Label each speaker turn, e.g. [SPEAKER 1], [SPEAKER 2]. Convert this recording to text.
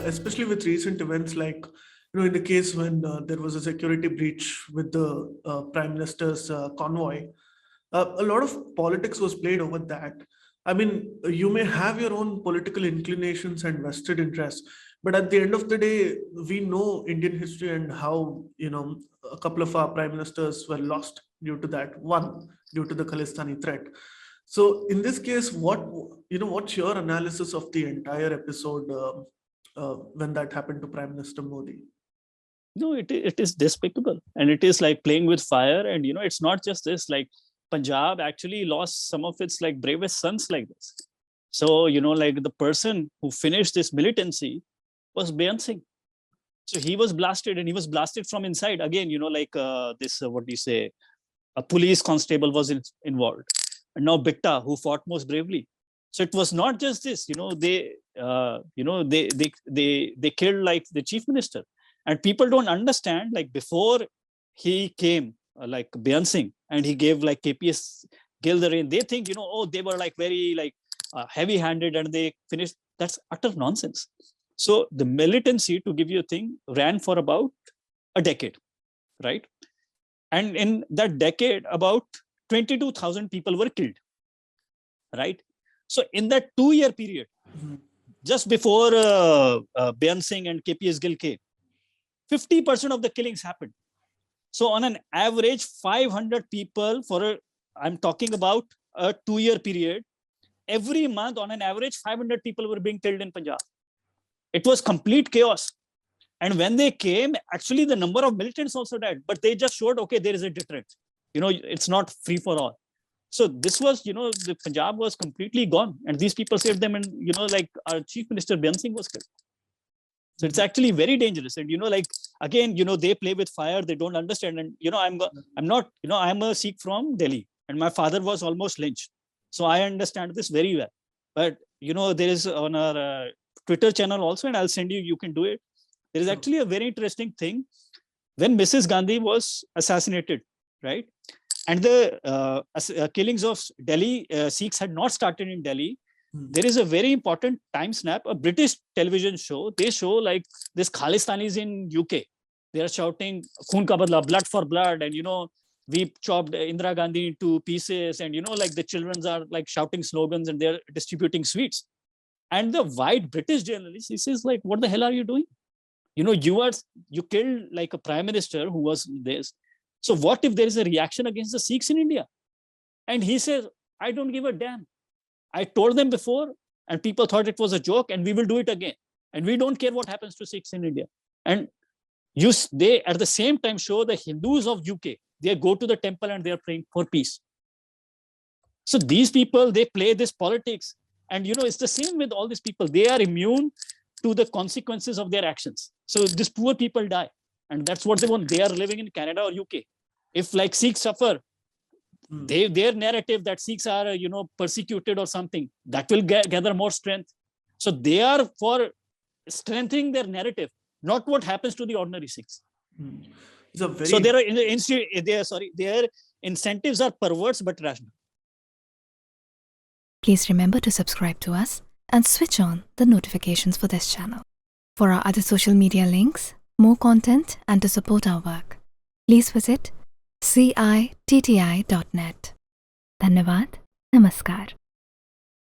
[SPEAKER 1] especially with recent events like, in the case when there was a security breach with the Prime Minister's convoy, a lot of politics was played over that. I mean, you may have your own political inclinations and vested interests, but at the end of the day, we know Indian history and how, a couple of our prime ministers were lost due to that. One, due to the Khalistani threat. So in this case, what's your analysis of the entire episode when that happened to Prime Minister Modi?
[SPEAKER 2] No, it is despicable, and it is like playing with fire. And it's not just this. Like Punjab actually lost some of its like bravest sons like this. So like the person who finished this militancy was Beant Singh. So he was blasted, and he was blasted from inside. Again, this what do you say? A police constable was involved, and now Bitta, who fought most bravely. So it was not just this. They killed like the chief minister. And people don't understand, like before he came, like Beant Singh, and he gave like KPS Gill the reign, they think, they were like very like heavy-handed and they finished. That's utter nonsense. So the militancy, to give you a thing, ran for about a decade, right? And in that decade, about 22,000 people were killed, right? So in that 2-year period, just before Beant Singh and KPS Gill came, 50% of the killings happened. So on an average, 500 people I'm talking about a 2-year period. Every month, on an average, 500 people were being killed in Punjab. It was complete chaos. And when they came, actually the number of militants also died, but they just showed, okay, there is a deterrent. It's not free for all. So this was, the Punjab was completely gone, and these people saved them. And, like our Chief Minister Beant Singh was killed. So it's actually very dangerous. And, again, they play with fire. They don't understand. And, I'm a Sikh from Delhi, and my father was almost lynched. So I understand this very well. But, there is on our Twitter channel also, and I'll send you can do it. There is actually a very interesting thing. When Mrs. Gandhi was assassinated, right? And the killings of Delhi Sikhs had not started in Delhi. There is a very important time snap, a British television show. They show like this Khalistanis in UK. They are shouting "Khoon ka badla," blood for blood, and we chopped Indira Gandhi into pieces, and like the children are like shouting slogans and they're distributing sweets. And the white British journalist, he says like, "What the hell are you doing? You killed like a prime minister who was this. So what if there is a reaction against the Sikhs in India?" And he says, "I don't give a damn. I told them before, and people thought it was a joke, and we will do it again. And we don't care what happens to Sikhs in India." And they at the same time show the Hindus of UK. They go to the temple and they are praying for peace. So these people, they play this politics. And, it's the same with all these people. They are immune to the consequences of their actions. So these poor people die. And that's what they want. They are living in Canada or UK. If like Sikhs suffer, their narrative that Sikhs are, persecuted or something, that will gather more strength. So they are for strengthening their narrative, not what happens to the ordinary Sikhs. So their incentives are perverse but rational.
[SPEAKER 3] Please remember to subscribe to us and switch on the notifications for this channel. For our other social media links, more content, and to support our work, please visit citti.net. Dhanyavad. Namaskar.